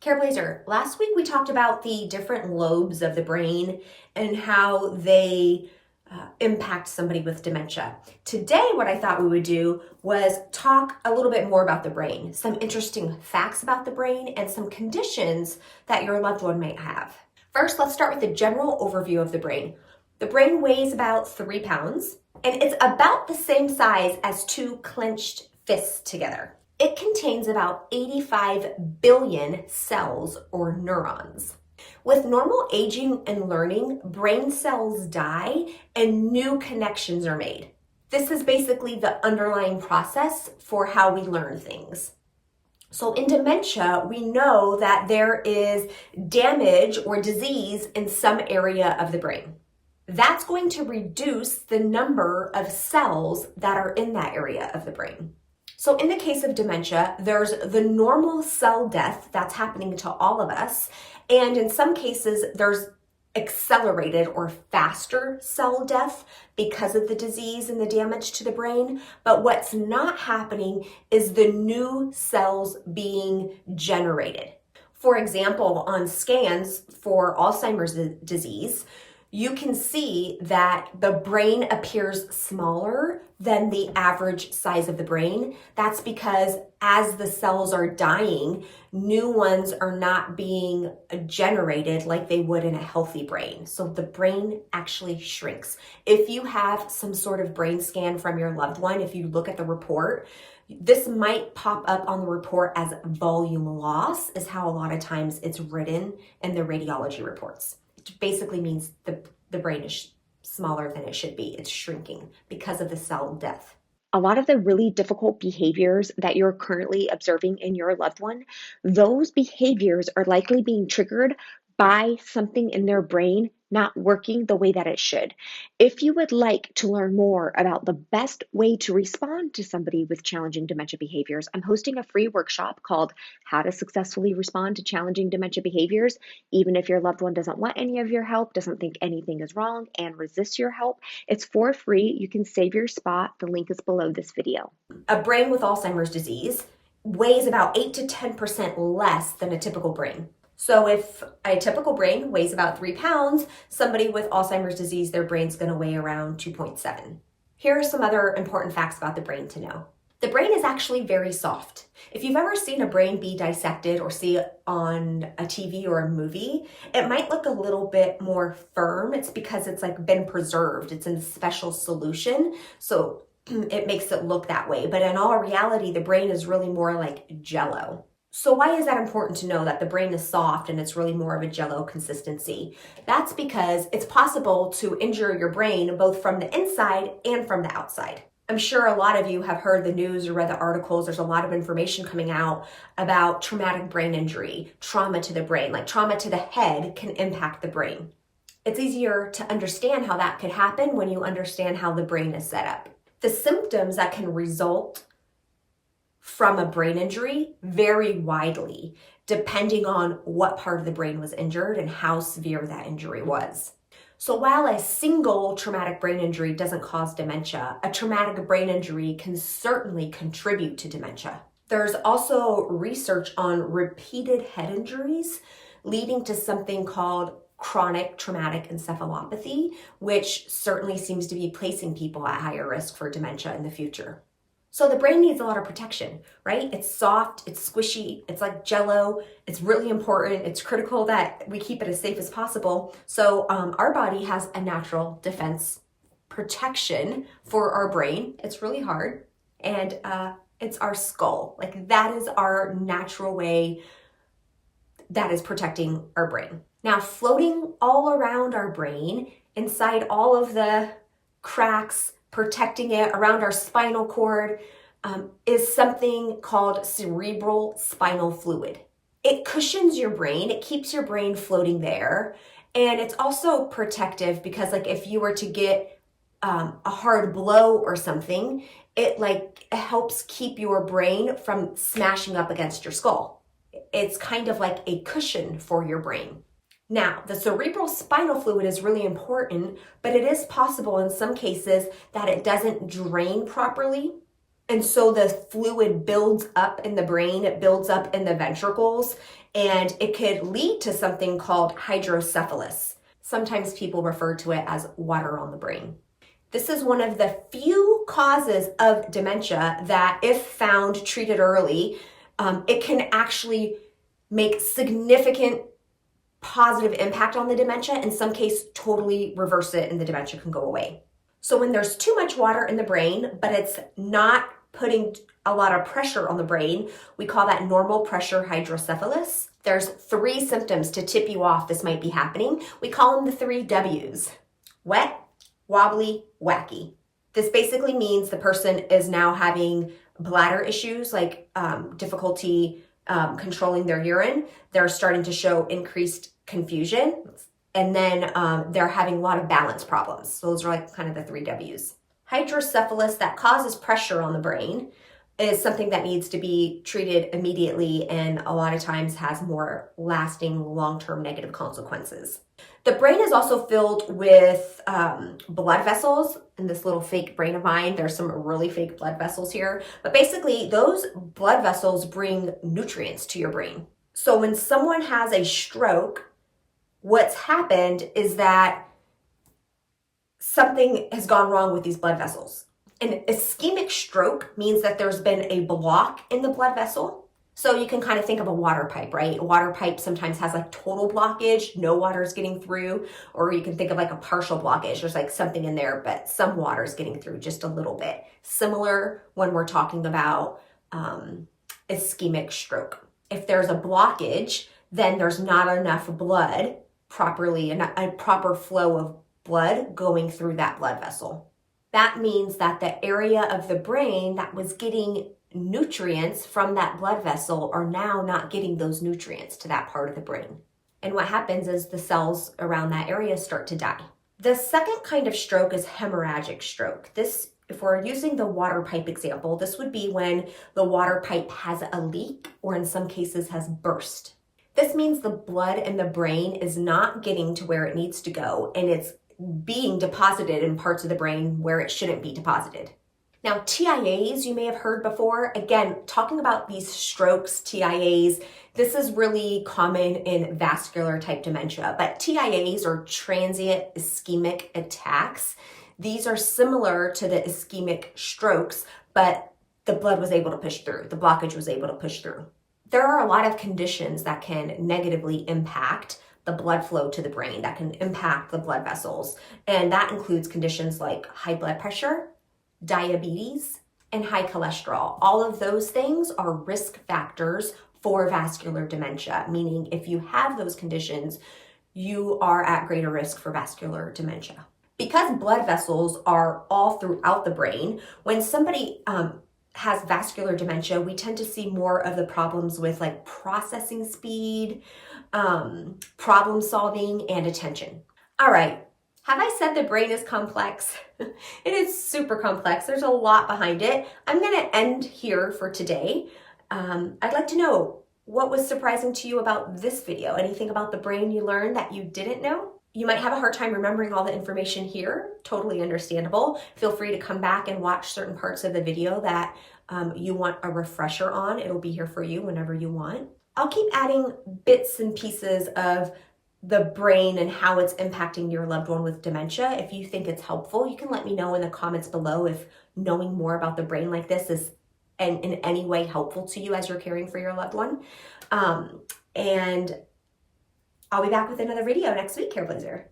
Careblazer, last week we talked about the different lobes of the brain and how they impact somebody with dementia. Today, what I thought we would do was talk a little bit more about the brain, some interesting facts about the brain, and some conditions that your loved one might have. First, let's start with the general overview of the brain. The brain weighs about 3 pounds, and it's about the same size as 2 clenched fists together. It contains about 85 billion cells or neurons. With normal aging and learning, brain cells die and new connections are made. This is basically the underlying process for how we learn things. So in dementia, we know that there is damage or disease in some area of the brain. That's going to reduce the number of cells that are in that area of the brain. So in the case of dementia, there's the normal cell death that's happening to all of us. And in some cases, there's accelerated or faster cell death because of the disease and the damage to the brain. But what's not happening is the new cells being generated. For example, on scans for Alzheimer's disease, you can see that the brain appears smaller than the average size of the brain. That's because as the cells are dying, new ones are not being generated like they would in a healthy brain. So the brain actually shrinks. If you have some sort of brain scan from your loved one, if you look at the report, this might pop up on the report as volume loss, is how a lot of times it's written in the radiology reports. It basically means the brain is smaller than it should be. It's shrinking because of the cell death. A lot of the really difficult behaviors that you're currently observing in your loved one, those behaviors are likely being triggered by something in their brain not working the way that it should. If you would like to learn more about the best way to respond to somebody with challenging dementia behaviors, I'm hosting a free workshop called How to Successfully Respond to Challenging Dementia Behaviors, even if your loved one doesn't want any of your help, doesn't think anything is wrong, and resists your help. It's for free. You can save your spot. The link is below this video. A brain with Alzheimer's disease weighs about 8 to 10% less than a typical brain. So if a typical brain weighs about 3 pounds, somebody with Alzheimer's disease, their brain's going to weigh around 2.7. Here are some other important facts about the brain to know. The brain is actually very soft. If you've ever seen a brain be dissected or see it on a TV or a movie, it might look a little bit more firm. It's because it's like been preserved. It's in a special solution. So it makes it look that way. But in all reality, the brain is really more like Jell-O. So why is that important to know that the brain is soft and it's really more of a Jell-O consistency? That's because it's possible to injure your brain both from the inside and from the outside. I'm sure a lot of you have heard the news or read the articles. There's a lot of information coming out about traumatic brain injury, trauma to the brain, like trauma to the head can impact the brain. It's easier to understand how that could happen when you understand how the brain is set up. The symptoms that can result from a brain injury vary widely depending on what part of the brain was injured and how severe that injury was. So while a single traumatic brain injury doesn't cause dementia, a traumatic brain injury can certainly contribute to dementia. There's also research on repeated head injuries leading to something called chronic traumatic encephalopathy, which certainly seems to be placing people at higher risk for dementia in the future. So the brain needs a lot of protection, right? It's soft, it's squishy, it's like Jell-O. It's really important. It's critical that we keep it as safe as possible. So our body has a natural defense protection for our brain. It's really hard. And it's our skull. Like that is our natural way that is protecting our brain. Now, floating all around our brain, inside all of the cracks, protecting it around our spinal cord, is something called cerebral spinal fluid. It cushions your brain, it keeps your brain floating there, and it's also protective because like if you were to get a hard blow or something, it helps keep your brain from smashing up against your skull. It's kind of like a cushion for your brain. Now, the cerebral spinal fluid is really important, but it is possible in some cases that it doesn't drain properly. And so the fluid builds up in the brain, it builds up in the ventricles, and it could lead to something called hydrocephalus. Sometimes people refer to it as water on the brain. This is one of the few causes of dementia that, if found, treated early, it can actually make significant positive impact on the dementia. In some case, totally reverse it and the dementia can go away. So when there's too much water in the brain, but it's not putting a lot of pressure on the brain, we call that normal pressure hydrocephalus. There's 3 symptoms to tip you off this might be happening. We call them the 3 W's. Wet, wobbly, wacky. This basically means the person is now having bladder issues like difficulty controlling their urine. They're starting to show increased confusion. And then they're having a lot of balance problems. So those are like kind of the 3 W's. Hydrocephalus that causes pressure on the brain is something that needs to be treated immediately and a lot of times has more lasting long-term negative consequences. The brain is also filled with blood vessels. In this little fake brain of mine, there's some really fake blood vessels here. But basically, those blood vessels bring nutrients to your brain. So when someone has a stroke, what's happened is that something has gone wrong with these blood vessels. An ischemic stroke means that there's been a block in the blood vessel. So you can kind of think of a water pipe, right? A water pipe sometimes has like total blockage, no water is getting through, or you can think of like a partial blockage. There's like something in there, but some water is getting through just a little bit. Similar when we're talking about ischemic stroke. If there's a blockage, then there's not enough blood properly, a proper flow of blood going through that blood vessel. That means that the area of the brain that was getting nutrients from that blood vessel are now not getting those nutrients to that part of the brain. And what happens is the cells around that area start to die. The second kind of stroke is hemorrhagic stroke. This, if we're using the water pipe example, this would be when the water pipe has a leak or in some cases has burst. This means the blood in the brain is not getting to where it needs to go and it's being deposited in parts of the brain where it shouldn't be deposited. Now, TIAs, you may have heard before. Again, talking about these strokes, TIAs, this is really common in vascular type dementia, but TIAs are transient ischemic attacks. These are similar to the ischemic strokes, but the blood was able to push through. The blockage was able to push through. There are a lot of conditions that can negatively impact the blood flow to the brain, that can impact the blood vessels. And that includes conditions like high blood pressure, diabetes, and high cholesterol. All of those things are risk factors for vascular dementia, meaning if you have those conditions, you are at greater risk for vascular dementia. Because blood vessels are all throughout the brain, when somebody has vascular dementia, we tend to see more of the problems with like processing speed, problem solving, and attention. All right, have I said the brain is complex? It is super complex. There's a lot behind it. I'm gonna end here for today. I'd like to know what was surprising to you about this video. Anything about the brain you learned that you didn't know? You might have a hard time remembering all the information here, totally understandable. Feel free to come back and watch certain parts of the video that you want a refresher on. It'll be here for you whenever you want. I'll keep adding bits and pieces of the brain and how it's impacting your loved one with dementia. If you think it's helpful, you can let me know in the comments below if knowing more about the brain like this is in any way helpful to you as you're caring for your loved one. And I'll be back with another video next week, Careblazer.